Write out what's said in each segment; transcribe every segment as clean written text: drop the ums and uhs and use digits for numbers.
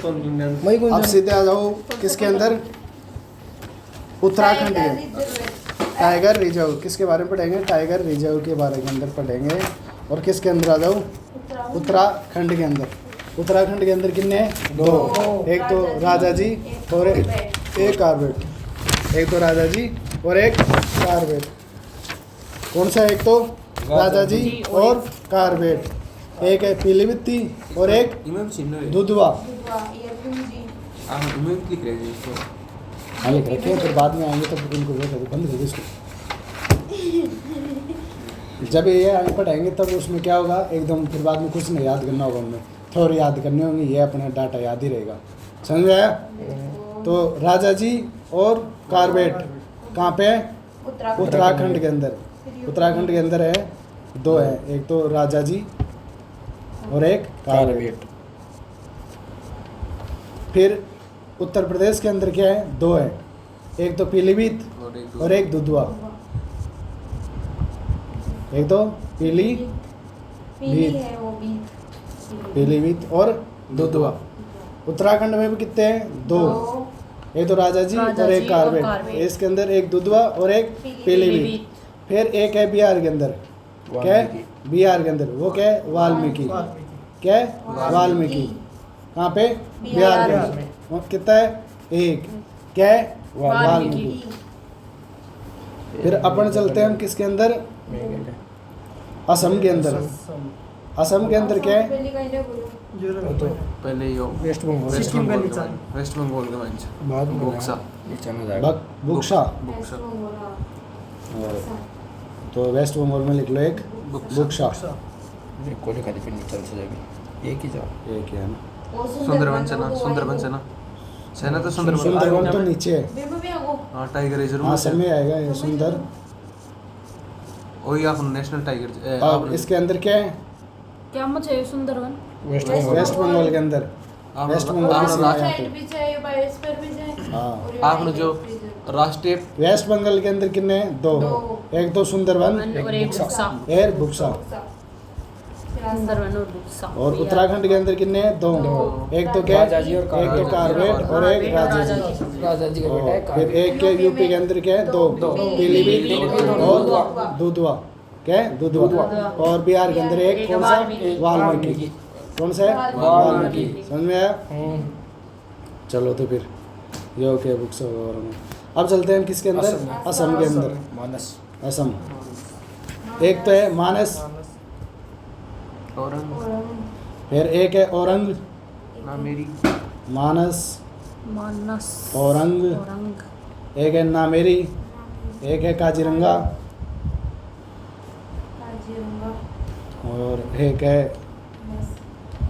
अब सीधे आ जाओ किसके अंदर, उत्तराखंड के टाइगर रिजर्व। किसके बारे में पढ़ेंगे, टाइगर रिजर्व के बारे के अंदर पढ़ेंगे। और किसके अंदर आ जाओ, उत्तराखंड के अंदर। उत्तराखंड के अंदर कितने हैं, दो। एक तो राजा जी और एक कारबेट। एक तो राजा जी और एक कारबेट। कौन सा है, एक तो राजा जी और कारबेट। एक है पीलीभीती और एक दुधवा। हाँ लिख रखे हैं, फिर बाद में आएंगे तब उनको बंद कर दो इसको। जब ये आगे पढ़ाएंगे तब उसमें क्या होगा एकदम, फिर बाद में कुछ नहीं याद करना होगा, उनमें थोड़ी याद करनी होंगी, ये अपना डाटा याद ही रहेगा। समझ में आया? तो राजा जी और कारबेट कहाँ पे है, उत्तराखंड के अंदर। उत्तराखंड के अंदर है, दो है, एक तो राजा जी और एक कारबेट। फिर उत्तर प्रदेश के अंदर क्या है, दो है, एक तो पीलीभीत और एक दुधवा। एक तो पीलीभीत और दुधवा। उत्तराखंड में भी कितने हैं, दो। एक तो राजा जी और एक कारबेट। इसके अंदर एक दुधवा और एक पीलीभीत। फिर एक है बिहार के अंदर, क्या है, बिहार के अंदर, वो क्या है, वाल्मीकि। क्या है, वाल्मीकि। कहाँ पे, बिहार के अंदर। वो कितना है, एक। क्या है, वाल्मीकि। फिर अपन चलते हैं हम किसके अंदर, असम के अंदर। असम के अंदर क्या है, पहले यो वेस्ट बंगाल के मंच बुक्सा बुक्सा। तो वेस्ट बंगाल में लिख लो एक बुक्सा। एक ही है ना, सुंदरबन से ना तो सुंदरबन तो नीचे है। हाँ टाइगर रिजर्व हाँ समय आएगा ये सुंदर। वही आप नेशनल टाइगर। अब इसके अंदर क्या है, क्या मुझे सुंदरबन वेस्ट बंगाल के अंदर। वेस्ट बंगाल की सीमा यहाँ पे। हाँ आपने जो राष्ट्रीय वेस्ट बंगाल के अंदर कितने हैं, दो। एक तो सुंदरबन और एक बुक्सा। और बुक्सा। सुंदरबन और बुक्सा। और उत्तराखंड के अंदर कितने हैं, दो। एक तो क्या, एक तो कारबेट और एक राजा जी। फिर एक के यूपी के अंदर क्या है, दो, पीलीभीत और दुधवा। क्या है, दुधवा। और बिहार के अंदर एक, कौन सा, वाल्मीकि। कौन सा है, वाल्मीकि। समझ में आया? चलो तो फिर ये ओके बुक्स वगैरह में। अब चलते हैं किसके अंदर, असम के अंदर। असम एक तो है मानस, फिर एक है औरंग, मानस औरंग। एक है नामेरी, एक है काजीरंगा और एक है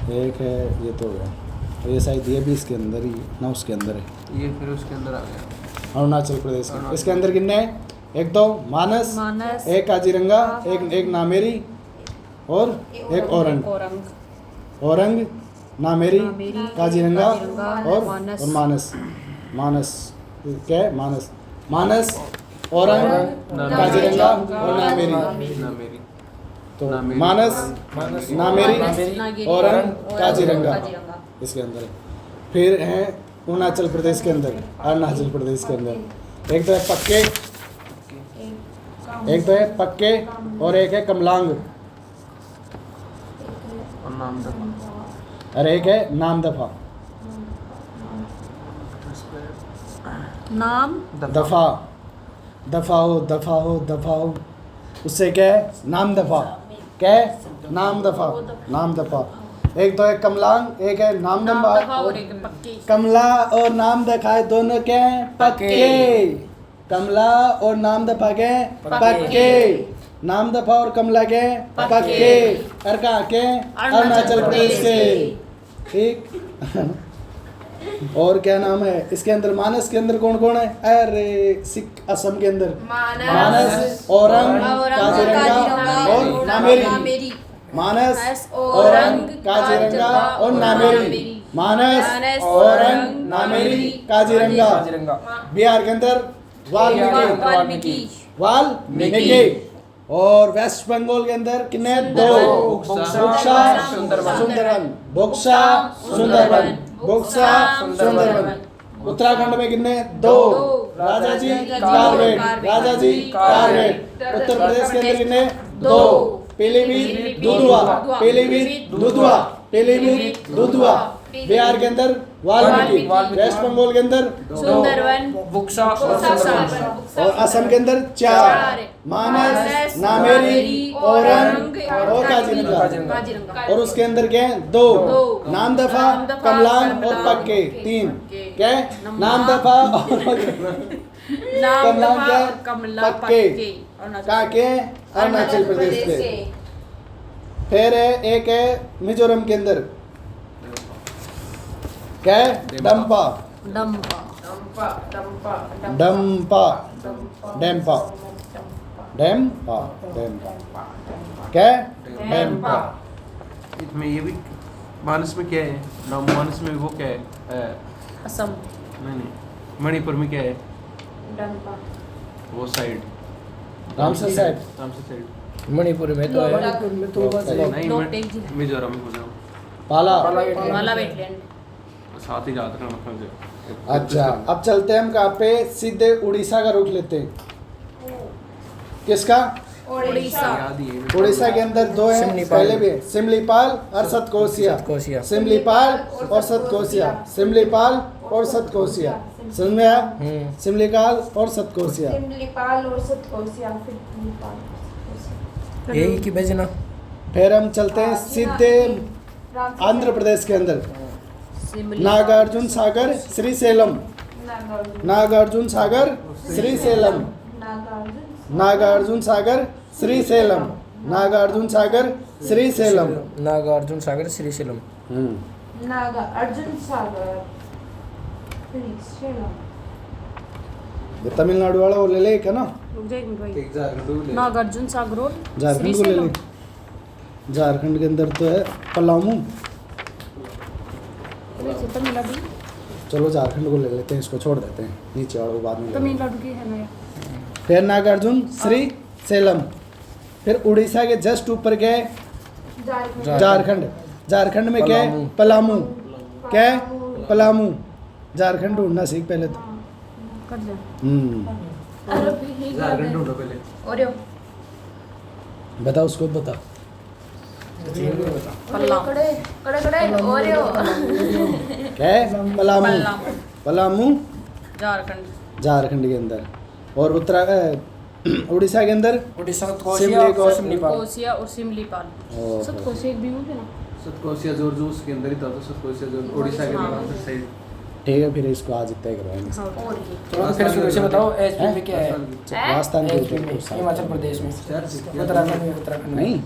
ये तो हो गया। तो ये शायद ये भी इसके अंदर ही ना, उसके अंदर है ये, फिर उसके अंदर आ गया अरुणाचल प्रदेश के। इसके अंदर कितने हैं, एक तो मानस, एक काजीरंगा, एक नामेरी और एक औरंग, नामेरी, काजीरंगा और मानस। क्या है, मानस औरंग, काजीरंगा और नामेरी। तो मानस, नामेरी, औरंग, काजीरंगा इसके अंदर है। फिर है अरुणाचल प्रदेश के अंदर, अरुणाचल प्रदेश के अंदर एक तो है पक्के, और एक है कमलांग और एक है नामदफा। दफा हो। उससे क्या है, नामदफा। क्या है, नामदफा। एक तो है कमलांग, एक है नामदफा। कमला और नामदफा दोनों क्या हैं, पक्के। कमला और नामदफा के पक्के, नामदफा और कमला के पक्के। और कहाँ के, अरुणाचल प्रदेश के। ठीक। और क्या नाम है इसके अंदर, मानस के अंदर कौन कौन है, अरे सिख असम के अंदर मानस, औरंग, काजीरंगा और नामेरी। मानस, औरंग, काजीरंगा और नामेरी। मानस, औरंग, नामेरी, काजीरंगा। बिहार के अंदर वाल्मीकि। और वेस्ट बंगाल के अंदर कितने, दो, बुक्सा, सुंदरबन। बुक्सा सुंदरवन। उत्तराखंड में कितने? 2। राजा जी कारवेट, राजा जी कारवेट। उत्तर प्रदेश के अंदर कितने? 2। पीलीभीत दुधवा, पीलीभीत दुधवा, पीलीभीत दुधवा। बिहार के अंदर वाल्मीकि, वेस्ट बंगाल के अंदर सुंदरवन, बुक्सा और असम के अंदर 4। मानस, नामेरी, औरंग और काजीरंगा। और उसके अंदर क्या है? 2। नामदफा, कमलांग और पक्के 3। क्या है? नामदफा और कमलांग क्या है? पक्के कहाँ के? अरुणाचल प्रदेश के। फिर है एक है मिजोरम के अंदर, क्या है? डम्पा, डम्पा, डम्पा, डेम्पा, डेम्पा, डेम्पा। क्या है? डेम्पा। इसमें ये भी मानस में क्या है? मानस में वो क्या है? असम, नहीं मणिपुर में क्या है? डंपा। वो साइड रामसर साइड, मणिपुर में तो है। नहीं दो टेक जिला। मिजोरम में हो जाओ पाला। वाला वेटलैंड। साथ ही जाते हैं मतलब अच्छा, अब चलते हैं हम कहाँ पे? सीधे उड़ीसा का रुख लेते हैं। किसका? उड़ीसा, याद ही है उड़ीसा के अंदर 2 है, सिमलीपाल। पहले भी है। सिमलीपाल और सतकोसिया, सतकोसिया। सिमलीपाल और सतकोसिया, सिमलीपाल और सतकोसिया। समझ में आया? सिमलीपाल और सतकोसिया। सिमलीपाल और सतकोसिया, फिर नेपाल। यही की बजना। फिर हम चलते हैं सीधे आंध्र प्रदेश के अंदर, नागार्जुन सागर श्रीशैलम, नागार्जुन सागर श्रीशैलम, नागार्जुन सागर श्रीशैलम, नागार्जुन सागर श्रीशैलम। नागार्जुन सागर श्रीशैलम। नागा अर्जुन सागर, श्रीशैलम। ये तमिलनाडु वाला वो ले ले क्या ना? रुक जा एक मिनट भाई। एक झारखंड नागार्जुन सागर और झारखंड को ले ले। झारखंड के अंदर तो है पलामू। तमिलनाडु, चलो झारखंड को ले लेते हैं, इसको छोड़ देते हैं, नीचे वालों को बाद में ले लेंगे। तमिलनाडु की है ना ये? फिर नागार्जुन श्रीशैलम। फिर उड़ीसा के जस्ट ऊपर क्या है? झारखंड। झारखंड में क्या है? पलामू। क्या है? पलामू। झारखंड ढूंढना सीख पहले तो। कर दे। झारखंड ढूंढो पहले ओरियो, बता, उसको बता। पल्ला, ओरियो। क्या है? पलामू। पलामू झारखंड, झारखंड के अंदर। और उड़ीसा के अंदर उड़ीसा सतकोसिया और सिमलीपाल। ओहो। सतकोसिया एक द्वीप है ना? सतकोसिया जोर जो उसके अंदर ही था तो सतकोसिया जोर उड़ीसा के अंदर साइड ठीक है, फिर इसको आज तय करवाएंगे। चलो फिर शुरू से बताओ। एचपी में क्या है? राजस्थान के एचपी में, ऊपर हिमाचल प्रदेश में, उत्तराखंड में, उत्तराखंड में नहीं